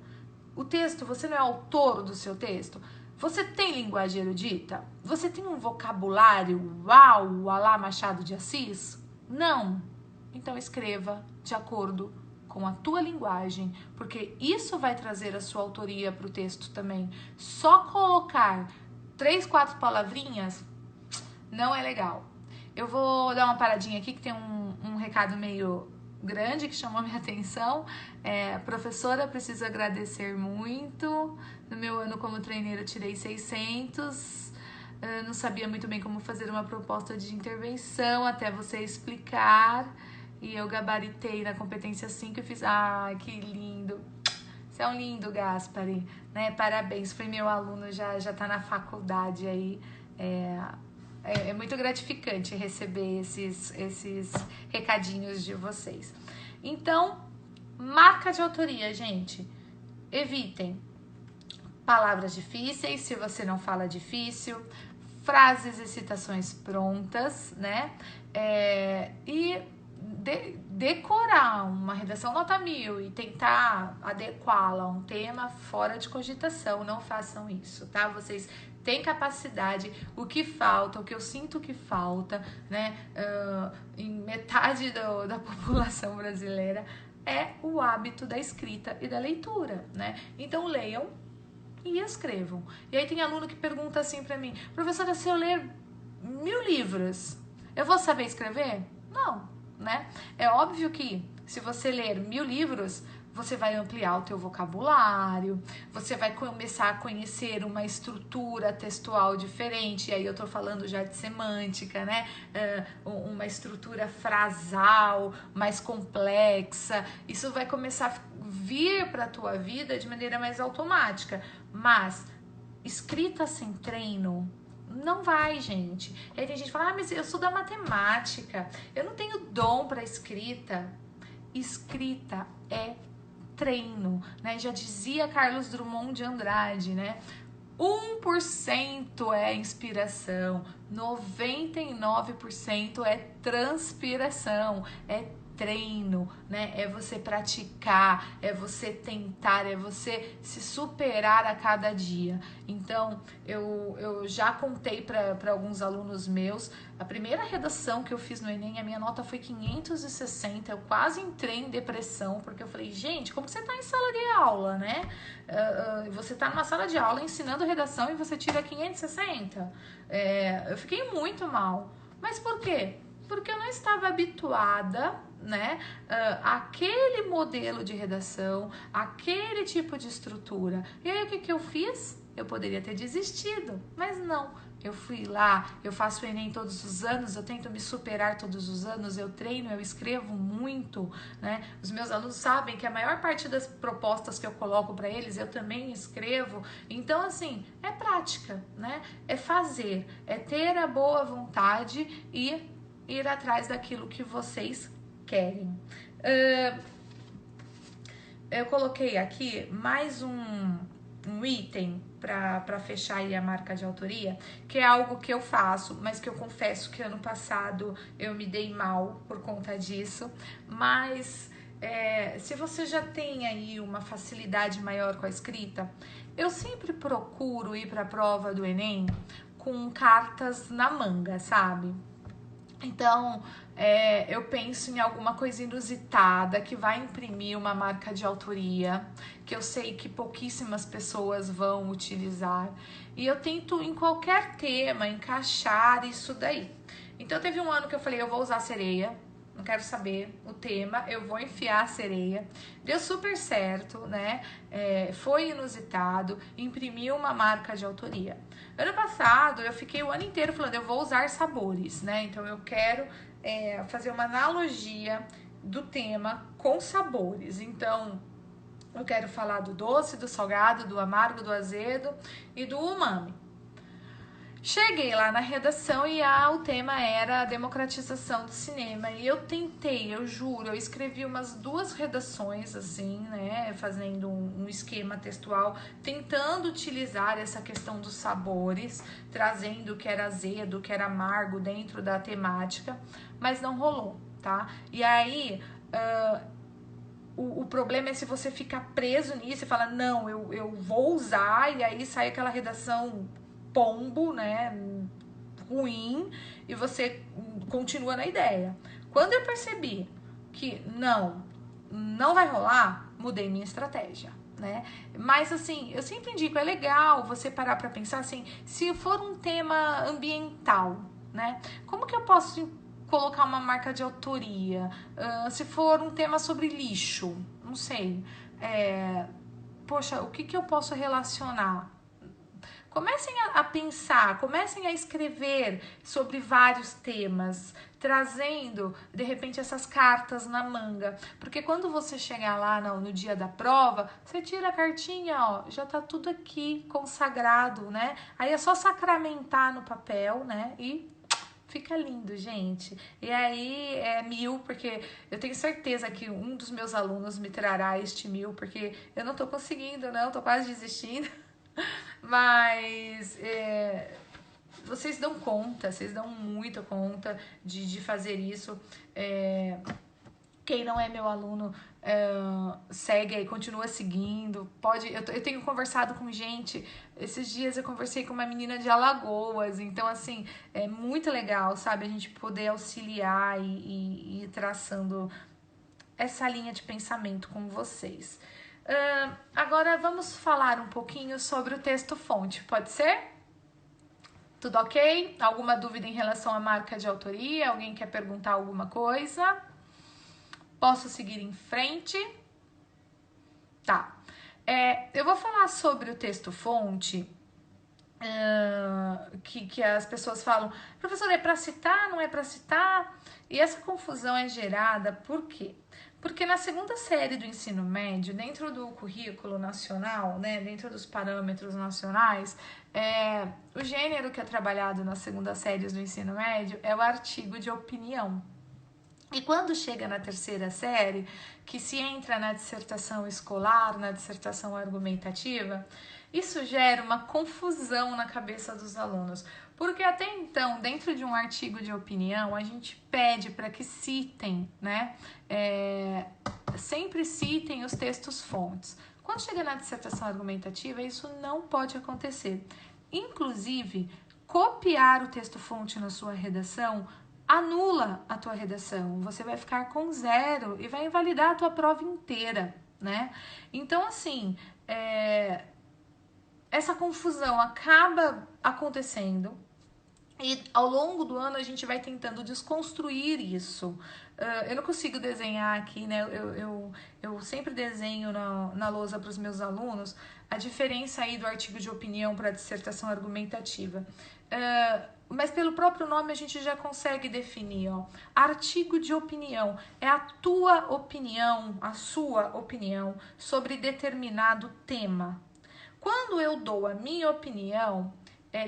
O texto, você não é autor do seu texto? Você tem linguagem erudita? Você tem um vocabulário, uau, alá Machado de Assis? Não. Então escreva de acordo com a tua linguagem, porque isso vai trazer a sua autoria para o texto também. Só colocar 3, 4 palavrinhas não é legal. Eu vou dar uma paradinha aqui que tem um recado meio grande que chamou minha atenção. Professora, preciso agradecer muito. No meu ano como treineiro tirei 600. Não sabia muito bem como fazer uma proposta de intervenção até você explicar. E eu gabaritei na competência 5 e fiz... Ah, que lindo! Você é um lindo, Gaspari, né? Parabéns, foi meu aluno, já tá na faculdade aí. É muito gratificante receber esses recadinhos de vocês. Então, marca de autoria, gente. Evitem palavras difíceis, se você não fala difícil, frases e citações prontas, né? E decorar uma redação nota 1000 e tentar adequá-la a um tema fora de cogitação, não façam isso, tá? Vocês têm capacidade, o que falta, o que eu sinto que falta, né? Em metade da população brasileira é o hábito da escrita e da leitura, né? Então leiam e escrevam. E aí tem aluno que pergunta assim pra mim: professora, se eu ler 1000 livros, eu vou saber escrever? Não, né? É óbvio que se você ler 1000 livros, você vai ampliar o teu vocabulário, você vai começar a conhecer uma estrutura textual diferente, e aí eu tô falando já de semântica, né? Uma estrutura frasal mais complexa, isso vai começar a vir pra tua vida de maneira mais automática, mas escrita sem treino, não vai, gente. E aí tem gente que fala: mas eu sou da matemática, eu não tenho dom para escrita. Escrita é treino, né? Já dizia Carlos Drummond de Andrade, né? 1% é inspiração, 99% é transpiração, é treino, né? É você praticar, é você tentar, é você se superar a cada dia. Então, eu já contei para alguns alunos meus, a primeira redação que eu fiz no Enem, a minha nota foi 560, eu quase entrei em depressão, porque eu falei: gente, como você tá em sala de aula, né? Você tá numa sala de aula ensinando redação e você tira 560? Eu fiquei muito mal. Mas por quê? Porque eu não estava habituada, né, aquele modelo de redação, aquele tipo de estrutura. E aí o que eu fiz? Eu poderia ter desistido, mas não. Eu fui lá, eu faço o Enem todos os anos, eu tento me superar todos os anos, eu treino, eu escrevo muito, né? Os meus alunos sabem que a maior parte das propostas que eu coloco para eles, eu também escrevo. Então, assim, é prática, né? É fazer, é ter a boa vontade e ir atrás daquilo que vocês querem. Eu coloquei aqui mais um item para fechar aí a marca de autoria, que é algo que eu faço, mas que eu confesso que ano passado eu me dei mal por conta disso, mas se você já tem aí uma facilidade maior com a escrita, eu sempre procuro ir para a prova do Enem com cartas na manga, sabe? Então, eu penso em alguma coisa inusitada que vai imprimir uma marca de autoria, que eu sei que pouquíssimas pessoas vão utilizar. E eu tento, em qualquer tema, encaixar isso daí. Então, teve um ano que eu falei: eu vou usar sereia, não quero saber o tema, eu vou enfiar a sereia. Deu super certo, né? Foi inusitado, imprimiu uma marca de autoria. Ano passado, eu fiquei o ano inteiro falando: eu vou usar sabores, né? Então, eu quero fazer uma analogia do tema com sabores. Então, eu quero falar do doce, do salgado, do amargo, do azedo e do umami. Cheguei lá na redação e o tema era a democratização do cinema. E eu tentei, eu juro, eu escrevi umas 2 redações, assim, né? Fazendo um esquema textual, tentando utilizar essa questão dos sabores, trazendo o que era azedo, o que era amargo dentro da temática, mas não rolou, tá? E aí, o problema é se você ficar preso nisso e falar, não, eu vou usar, e aí sai aquela redação pombo, né, ruim, e você continua na ideia. Quando eu percebi que não vai rolar, mudei minha estratégia, né? Mas assim, eu sempre indico, é legal você parar para pensar assim, se for um tema ambiental, né? Como que eu posso colocar uma marca de autoria? Se for um tema sobre lixo, não sei. Poxa, o que eu posso relacionar? Comecem a pensar, comecem a escrever sobre vários temas, trazendo, de repente, essas cartas na manga. Porque quando você chegar lá no dia da prova, você tira a cartinha, ó, já tá tudo aqui consagrado, né? Aí é só sacramentar no papel, né? E fica lindo, gente. E aí é 1000, porque eu tenho certeza que um dos meus alunos me trará este 1000, porque eu não tô conseguindo, não, tô quase desistindo. Mas vocês dão conta, vocês dão muita conta de fazer isso. Quem não é meu aluno, segue aí, continua seguindo. Eu tenho conversado com gente. Esses dias eu conversei com uma menina de Alagoas. Então, assim, é muito legal, sabe? A gente poder auxiliar e ir traçando essa linha de pensamento com vocês. Agora vamos falar um pouquinho sobre o texto-fonte, pode ser? Tudo ok? Alguma dúvida em relação à marca de autoria? Alguém quer perguntar alguma coisa? Posso seguir em frente? Tá. Eu vou falar sobre o texto-fonte, que as pessoas falam, professor, é para citar, não é para citar? E essa confusão é gerada por quê? Porque na segunda série do ensino médio, dentro do currículo nacional, né, dentro dos parâmetros nacionais, o gênero que é trabalhado nas segundas séries do ensino médio é o artigo de opinião. E quando chega na terceira série, que se entra na dissertação escolar, na dissertação argumentativa, isso gera uma confusão na cabeça dos alunos. Porque até então, dentro de um artigo de opinião, a gente pede para que citem, né? Sempre citem os textos fontes. Quando chega na dissertação argumentativa, isso não pode acontecer. Inclusive, copiar o texto fonte na sua redação anula a tua redação. Você vai ficar com 0 e vai invalidar a tua prova inteira, né? Então, assim, essa confusão acaba acontecendo. E ao longo do ano a gente vai tentando desconstruir isso. Eu não consigo desenhar aqui, né? Eu sempre desenho na lousa para os meus alunos a diferença aí do artigo de opinião para a dissertação argumentativa. Mas pelo próprio nome a gente já consegue definir, ó. Artigo de opinião é a tua opinião, a sua opinião sobre determinado tema. Quando eu dou a minha opinião,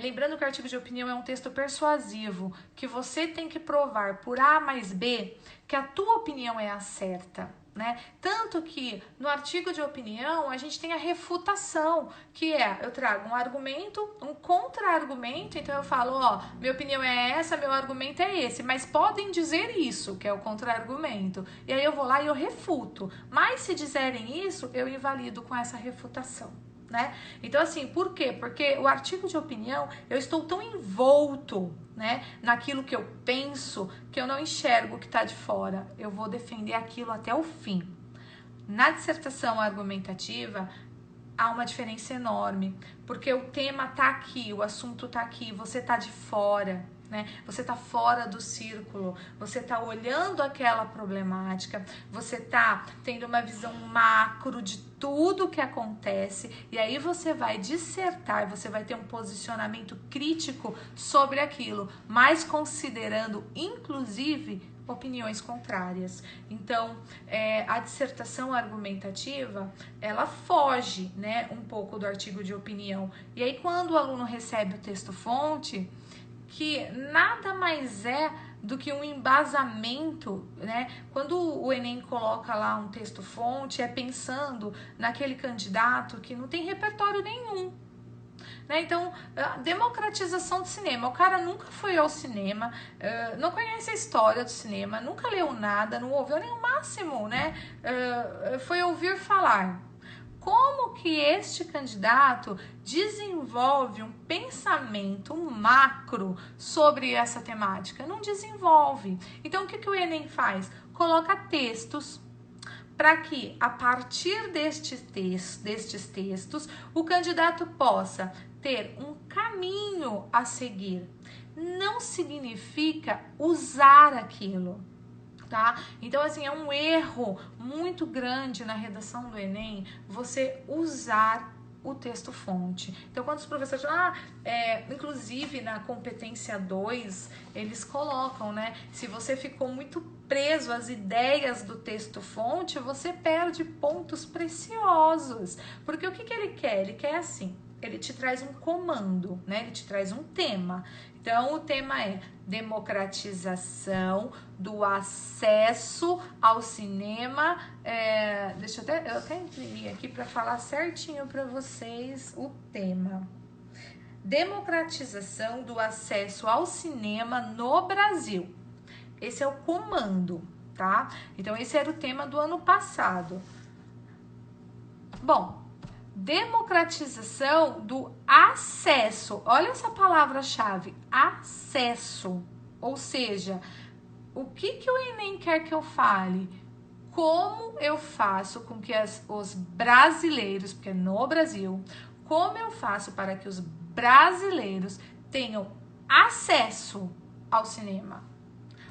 lembrando que o artigo de opinião é um texto persuasivo, que você tem que provar por A mais B que a tua opinião é a certa, né? Tanto que no artigo de opinião a gente tem a refutação, que eu trago um argumento, um contra-argumento, então eu falo, ó, minha opinião é essa, meu argumento é esse, mas podem dizer isso, que é o contra-argumento. E aí eu vou lá e eu refuto. Mas se dizerem isso, eu invalido com essa refutação. Né? Então, assim, por quê? Porque o artigo de opinião, eu estou tão envolto, né, naquilo que eu penso, que eu não enxergo o que está de fora. Eu vou defender aquilo até o fim. Na dissertação argumentativa, há uma diferença enorme, porque o tema tá aqui, o assunto tá aqui, você tá de fora, né? Você tá fora do círculo, você tá olhando aquela problemática, você tá tendo uma visão macro de tudo que acontece, e aí você vai dissertar, você vai ter um posicionamento crítico sobre aquilo, mas considerando, inclusive, opiniões contrárias. Então, a dissertação argumentativa, ela foge, né, um pouco do artigo de opinião. E aí, quando o aluno recebe o texto-fonte, que nada mais é do que um embasamento, né? Quando o Enem coloca lá um texto-fonte, é pensando naquele candidato que não tem repertório nenhum. Né? Então, a democratização do cinema. O cara nunca foi ao cinema, não conhece a história do cinema, nunca leu nada, não ouviu nem o máximo, né? Foi ouvir falar. Como que este candidato desenvolve um pensamento macro sobre essa temática? Não desenvolve. Então, o que o Enem faz? Coloca textos para que, a partir destes textos, o candidato possa ter um caminho a seguir. Não significa usar aquilo. Tá? Então, assim, é um erro muito grande na redação do Enem você usar o texto-fonte. Então, quando os professores falam, inclusive na competência 2, eles colocam, né? Se você ficou muito preso às ideias do texto-fonte, você perde pontos preciosos. Porque o que ele quer? Ele quer assim, ele te traz um comando, né? Ele te traz um tema. Então, o tema é democratização do acesso ao cinema. Eu até imprimir aqui para falar certinho para vocês o tema. Democratização do acesso ao cinema no Brasil. Esse é o comando, tá? Então, esse era o tema do ano passado. Bom, democratização do acesso. Olha essa palavra-chave, acesso. Ou seja, o que o Enem quer que eu fale? Como eu faço com que os brasileiros, porque é no Brasil, como eu faço para que os brasileiros tenham acesso ao cinema?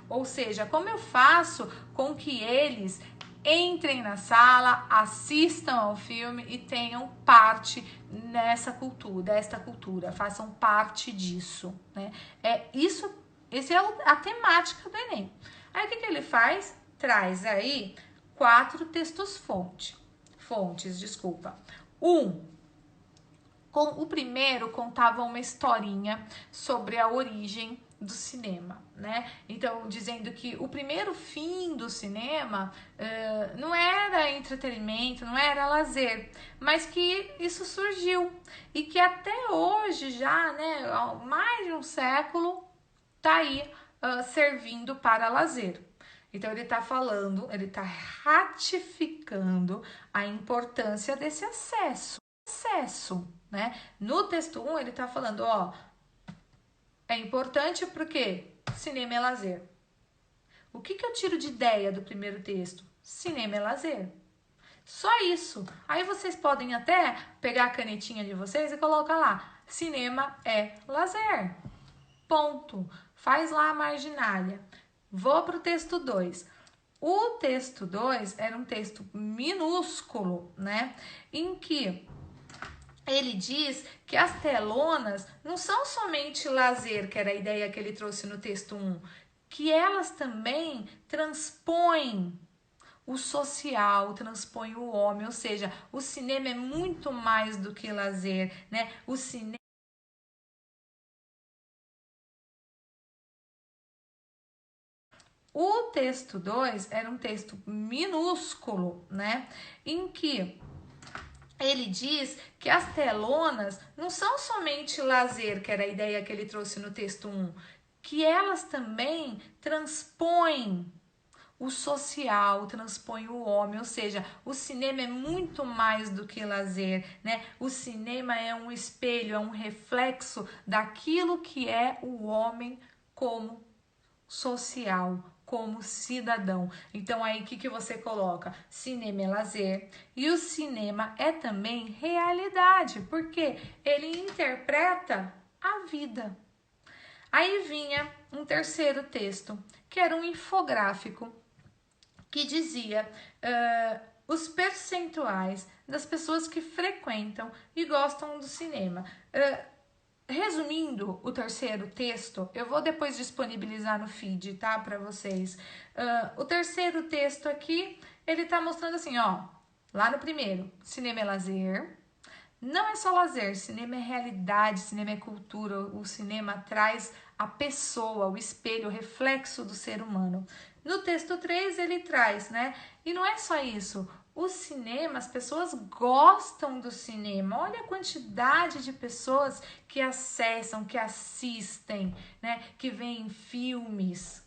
Ou seja, como eu faço com que eles entrem na sala, assistam ao filme e tenham parte desta cultura, façam parte disso, né? Essa é a temática do Enem. Aí o que ele faz? Traz aí 4 fontes. O primeiro contava uma historinha sobre a origem do cinema, né? Então, dizendo que o primeiro fim do cinema não era entretenimento, não era lazer, mas que isso surgiu e que até hoje já, né, há mais de um século, tá aí servindo para lazer. Então, ele tá falando, ele tá ratificando a importância desse acesso, né? No texto 1, ele tá falando, é importante porque cinema é lazer. O que eu tiro de ideia do primeiro texto? Cinema é lazer. Só isso. Aí vocês podem até pegar a canetinha de vocês e colocar lá, cinema é lazer. Ponto. Faz lá a marginalia. Vou pro texto 2. O texto 2 era um texto minúsculo, né? Em que ele diz que as telonas não são somente lazer, que era a ideia que ele trouxe no texto 1, que elas também transpõem o social, transpõem o homem, ou seja, o cinema é muito mais do que lazer, né? O cinema O texto 2 era um texto minúsculo, né? Em que ele diz que as telonas não são somente lazer, que era a ideia que ele trouxe no texto 1, que elas também transpõem o social, transpõem o homem, ou seja, o cinema é muito mais do que lazer, né? O cinema é um espelho, é um reflexo daquilo que é o homem como social, como cidadão. Então aí o que você coloca? Cinema é lazer e o cinema é também realidade, porque ele interpreta a vida. Aí vinha um terceiro texto, que era um infográfico, que dizia os percentuais das pessoas que frequentam e gostam do cinema. resumindo o terceiro texto, eu vou depois disponibilizar no feed, tá, para vocês. O terceiro texto aqui, ele tá mostrando assim, ó, lá no primeiro, cinema é lazer. Não é só lazer, cinema é realidade, cinema é cultura, o cinema traz a pessoa, o espelho, o reflexo do ser humano. No texto 3 ele traz, né? E não é só isso, o cinema, as pessoas gostam do cinema. Olha a quantidade de pessoas que acessam, que assistem, né? Que veem filmes.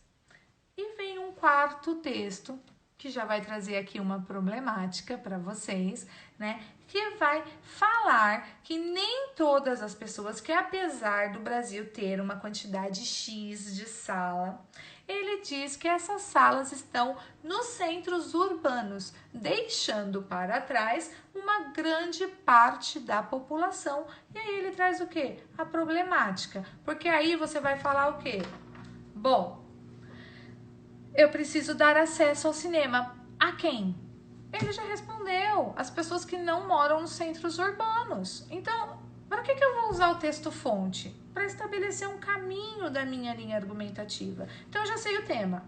E vem um quarto texto, que já vai trazer aqui uma problemática para vocês, né? Que vai falar que nem todas as pessoas, que apesar do Brasil ter uma quantidade X de sala, ele diz que essas salas estão nos centros urbanos, deixando para trás uma grande parte da população. E aí ele traz o quê? A problemática. Porque aí você vai falar o quê? Bom, eu preciso dar acesso ao cinema. A quem? Ele já respondeu. As pessoas que não moram nos centros urbanos. Então, para que eu vou usar o texto-fonte? Para estabelecer um caminho da minha linha argumentativa. Então, eu já sei o tema.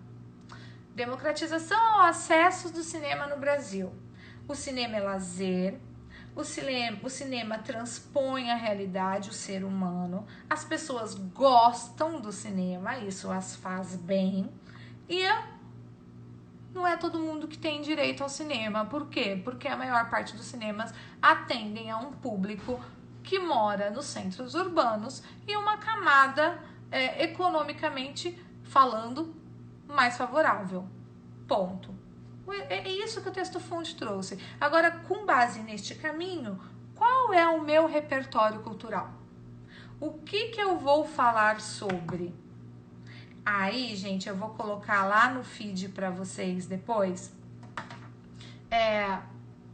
Democratização ao acesso do cinema no Brasil. O cinema é lazer. O cinema transpõe a realidade, o ser humano. As pessoas gostam do cinema, isso as faz bem. E não é todo mundo que tem direito ao cinema. Por quê? Porque a maior parte dos cinemas atendem a um público que mora nos centros urbanos e uma camada economicamente falando mais favorável. Ponto. É isso que o texto-fonte trouxe. Agora, com base neste caminho, qual é o meu repertório cultural? O que eu vou falar sobre? Aí, gente, eu vou colocar lá no feed para vocês depois.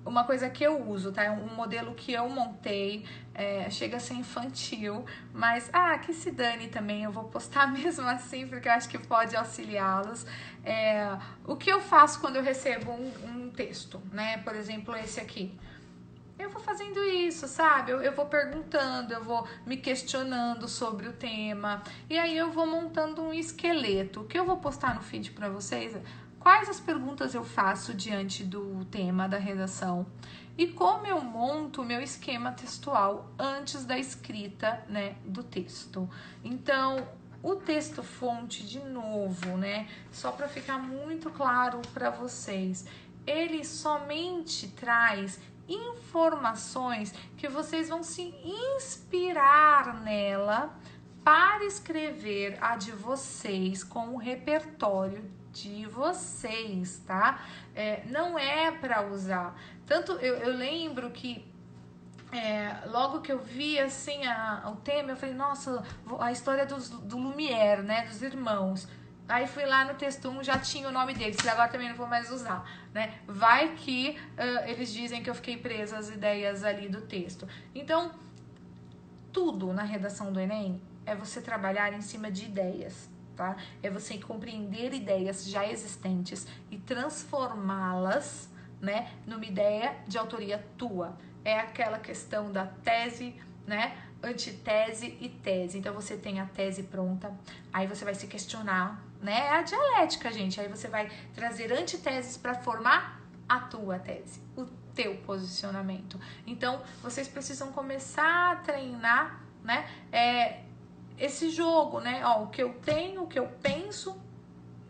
Uma coisa que eu uso, tá? Um modelo que eu montei, chega a ser infantil, mas, que se dane também, eu vou postar mesmo assim, porque eu acho que pode auxiliá-los. O que eu faço quando eu recebo um texto, né? Por exemplo, esse aqui. Eu vou fazendo isso, sabe? Eu vou perguntando, eu vou me questionando sobre o tema. E aí eu vou montando um esqueleto. O que eu vou postar no feed para vocês é quais as perguntas eu faço diante do tema da redação e como eu monto o meu esquema textual antes da escrita, né, do texto. Então, o texto-fonte, de novo, né, só para ficar muito claro para vocês, ele somente traz informações que vocês vão se inspirar nela para escrever a de vocês com o repertório de vocês, tá? Não é para usar. Tanto eu lembro que logo que eu vi assim o tema, eu falei, nossa, a história do Lumière, né? Dos irmãos. Aí fui lá no texto 1, já tinha o nome deles, que agora também não vou mais usar, né? Vai que eles dizem que eu fiquei presa às ideias ali do texto. Então, tudo na redação do Enem é você trabalhar em cima de ideias, tá? É você compreender ideias já existentes e transformá-las, né, numa ideia de autoria tua. É aquela questão da tese, né? Antitese e tese. Então você tem a tese pronta, aí você vai se questionar, né? É a dialética, gente. Aí você vai trazer antiteses para formar a tua tese, o teu posicionamento. Então vocês precisam começar a treinar, né? Esse jogo, né? O que eu tenho, o que eu penso,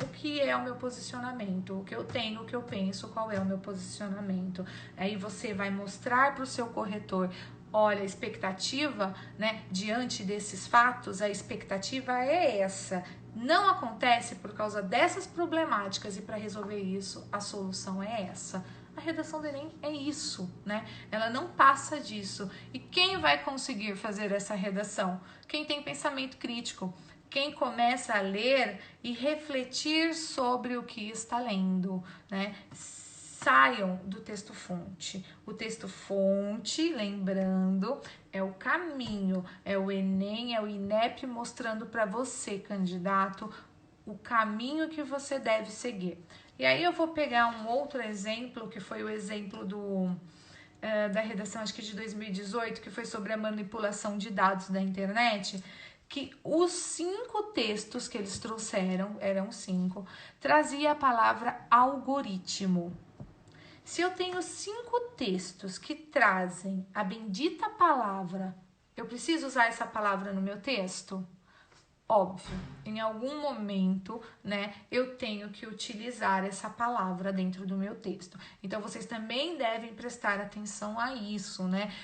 o que é o meu posicionamento, o que eu tenho, o que eu penso, qual é o meu posicionamento. Aí você vai mostrar para o seu corretor, olha, a expectativa, né, diante desses fatos, a expectativa é essa. Não acontece por causa dessas problemáticas e para resolver isso, a solução é essa. A redação do Enem é isso, né? Ela não passa disso. E quem vai conseguir fazer essa redação? Quem tem pensamento crítico. Quem começa a ler e refletir sobre o que está lendo, né? Saiam do texto-fonte. O texto-fonte, lembrando, é o caminho, é o Enem, é o INEP mostrando para você, candidato, o caminho que você deve seguir. E aí eu vou pegar um outro exemplo, que foi o exemplo da redação, acho que de 2018, que foi sobre a manipulação de dados da internet, que os 5 textos que eles trouxeram, eram 5, trazia a palavra algoritmo. Se eu tenho 5 textos que trazem a bendita palavra, eu preciso usar essa palavra no meu texto? Óbvio, em algum momento, né, eu tenho que utilizar essa palavra dentro do meu texto. Então, vocês também devem prestar atenção a isso, né?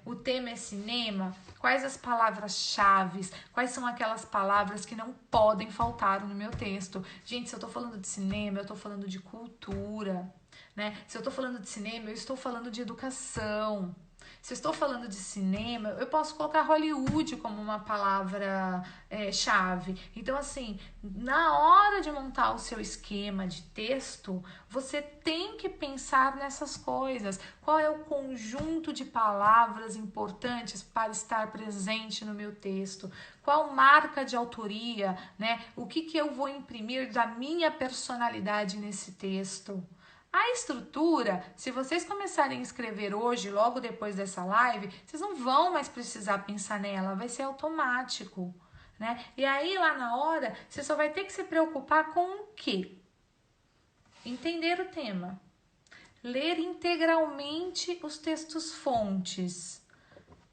O tema é cinema, quais as palavras-chave, quais são aquelas palavras que não podem faltar no meu texto? Gente, se eu tô falando de cinema, eu tô falando de cultura, né? Se eu tô falando de cinema, eu estou falando de educação. Se eu estou falando de cinema, eu posso colocar Hollywood como uma palavra chave. Então, assim, na hora de montar o seu esquema de texto, você tem que pensar nessas coisas. Qual é o conjunto de palavras importantes para estar presente no meu texto? Qual marca de autoria, né? O que eu vou imprimir da minha personalidade nesse texto? A estrutura, se vocês começarem a escrever hoje, logo depois dessa live, vocês não vão mais precisar pensar nela, vai ser automático, né? E aí, lá na hora, você só vai ter que se preocupar com o quê? Entender o tema. Ler integralmente os textos fontes.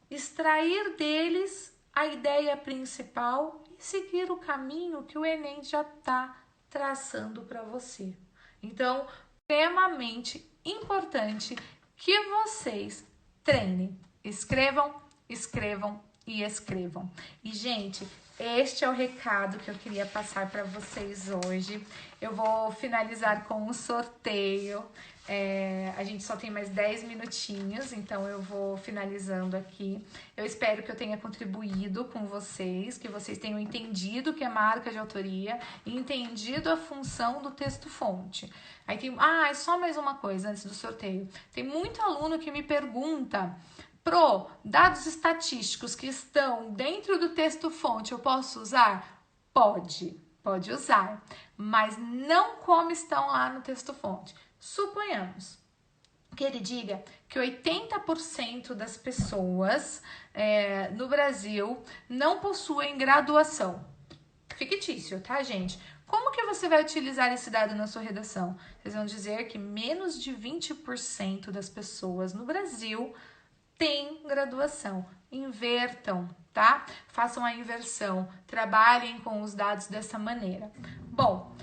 Extrair deles a ideia principal e seguir o caminho que o Enem já está traçando para você. Então, extremamente importante que vocês treinem. Escrevam, escrevam e escrevam. E, gente, este é o recado que eu queria passar para vocês hoje. Eu vou finalizar com um sorteio. A gente só tem mais 10 minutinhos, então eu vou finalizando aqui. Eu espero que eu tenha contribuído com vocês, que vocês tenham entendido o que é marca de autoria e entendido a função do texto-fonte. Aí tem, só mais uma coisa antes do sorteio. Tem muito aluno que me pergunta: Pro, dados estatísticos que estão dentro do texto-fonte, eu posso usar? Pode usar, mas não como estão lá no texto-fonte. Suponhamos que ele diga que 80% das pessoas no Brasil não possuem graduação. Fictício, tá, gente? Como que você vai utilizar esse dado na sua redação? Vocês vão dizer que menos de 20% das pessoas no Brasil têm graduação. Invertam, tá? Façam a inversão. Trabalhem com os dados dessa maneira. Bom,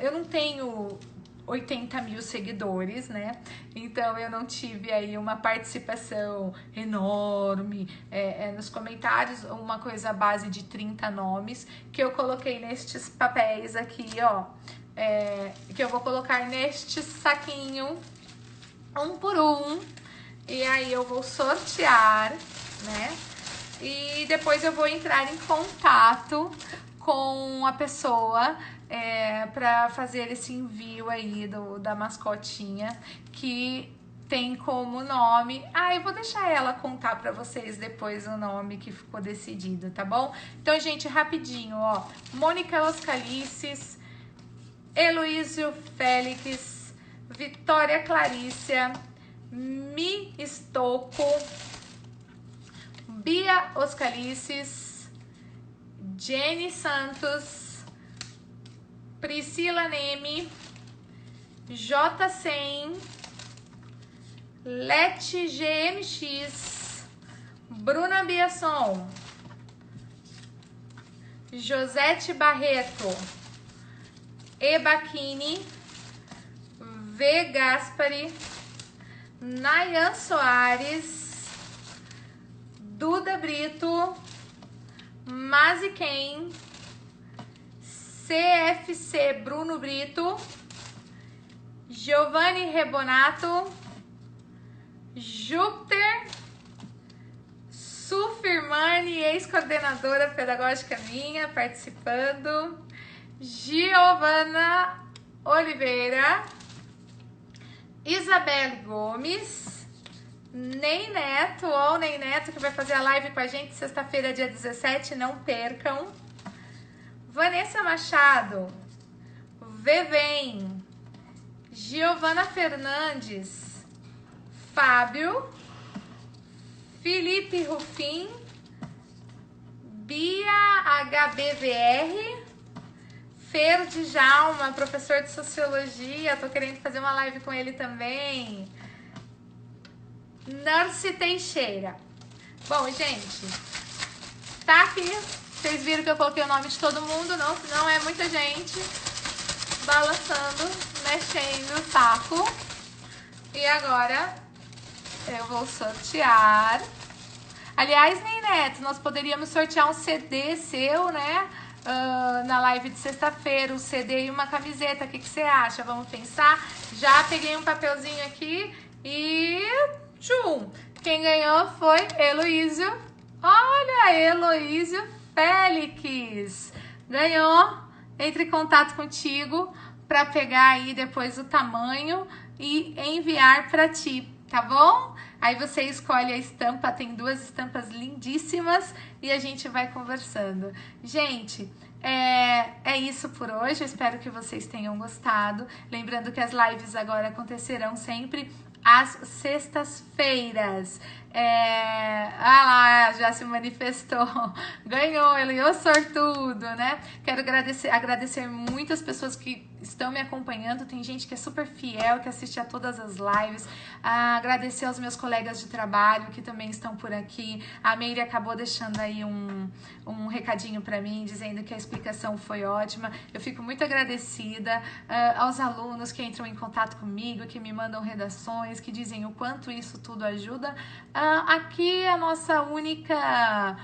eu não tenho 80 mil seguidores, né? Então eu não tive aí uma participação enorme nos comentários, uma coisa à base de 30 nomes que eu coloquei nestes papéis aqui, ó, que eu vou colocar neste saquinho, um por um, e aí eu vou sortear, né? E depois eu vou entrar em contato com a pessoa para fazer esse envio aí da mascotinha que tem como nome. Eu vou deixar ela contar para vocês depois o nome que ficou decidido, tá bom? Então, gente, rapidinho, ó. Mônica Oscalices, Heloísio Félix, Vitória Clarícia, Mi Estocco, Bia Oscalices, Jenny Santos, Priscila Neme, J100, Lete GMX, Bruna Biasson, Josete Barreto, Ebaquini, V. Gaspari, Nayan Soares, Duda Brito, Maziken, CFC Bruno Brito, Giovanni Rebonato, Júpiter, Sufirmani, ex-coordenadora pedagógica minha, participando, Giovana Oliveira, Isabelle Gomes, Ney Neto, ó, o Ney Neto que vai fazer a live com a gente sexta-feira, dia 17, não percam. Vanessa Machado, Vevem, Giovana Fernandes, Fábio, Felipe Rufim, Bia HBVR, Fer Djalma, professor de Sociologia, tô querendo fazer uma live com ele também. Nancy Teixeira. Bom, gente, tá aqui. Vocês viram que eu coloquei o nome de todo mundo, não é muita gente balançando, mexendo o saco. E agora eu vou sortear. Aliás, Ney Neto, nós poderíamos sortear um CD seu, né? Na live de sexta-feira, um CD e uma camiseta. O que você acha? Vamos pensar? Já peguei um papelzinho aqui e... tchum! Quem ganhou foi Heloísio. Olha, Heloísio Félix. Ganhou. Entre em contato contigo para pegar aí depois o tamanho e enviar para ti, tá bom? Aí você escolhe a estampa, tem 2 estampas lindíssimas e a gente vai conversando. Gente, é isso por hoje, eu espero que vocês tenham gostado. Lembrando que as lives agora acontecerão sempre às sextas-feiras. Ah lá, já se manifestou. Ganhou, ele é o sortudo, né? Quero agradecer muitas pessoas que estão me acompanhando. Tem gente que é super fiel, que assiste a todas as lives. Agradecer aos meus colegas de trabalho que também estão por aqui. A Meire acabou deixando aí um recadinho para mim, dizendo que a explicação foi ótima. Eu fico muito agradecida aos alunos que entram em contato comigo, que me mandam redações, que dizem o quanto isso tudo ajuda. Aqui a nossa única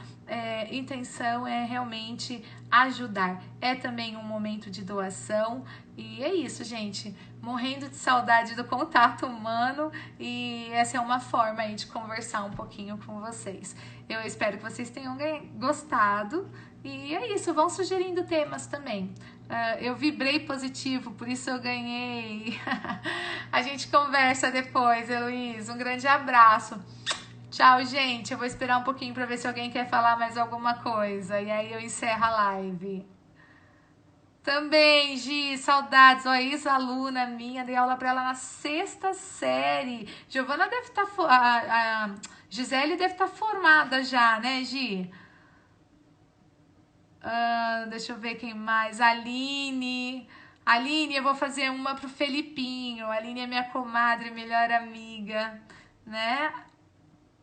intenção é realmente ajudar. É também um momento de doação e é isso, gente. Morrendo de saudade do contato humano e essa é uma forma aí de conversar um pouquinho com vocês. Eu espero que vocês tenham gostado e é isso, vão sugerindo temas também. Eu vibrei positivo, por isso eu ganhei. A gente conversa depois, Heloísa. Um grande abraço. Tchau, gente. Eu vou esperar um pouquinho para ver se alguém quer falar mais alguma coisa. E aí eu encerro a live. Também, Gi, saudades. Ó, ex-aluna minha, dei aula para ela na 6ª série. Giovana deve estar... a Gisele deve estar formada já, né, Gi? Deixa eu ver quem mais. Aline, eu vou fazer uma pro Felipinho. A Aline é minha comadre, melhor amiga, né?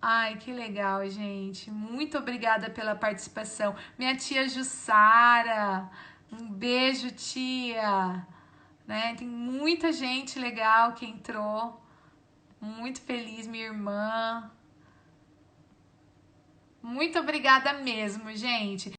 Ai, que legal, gente. Muito obrigada pela participação. Minha tia Jussara, um beijo, tia. Né? Tem muita gente legal que entrou. Muito feliz, minha irmã. Muito obrigada mesmo, gente.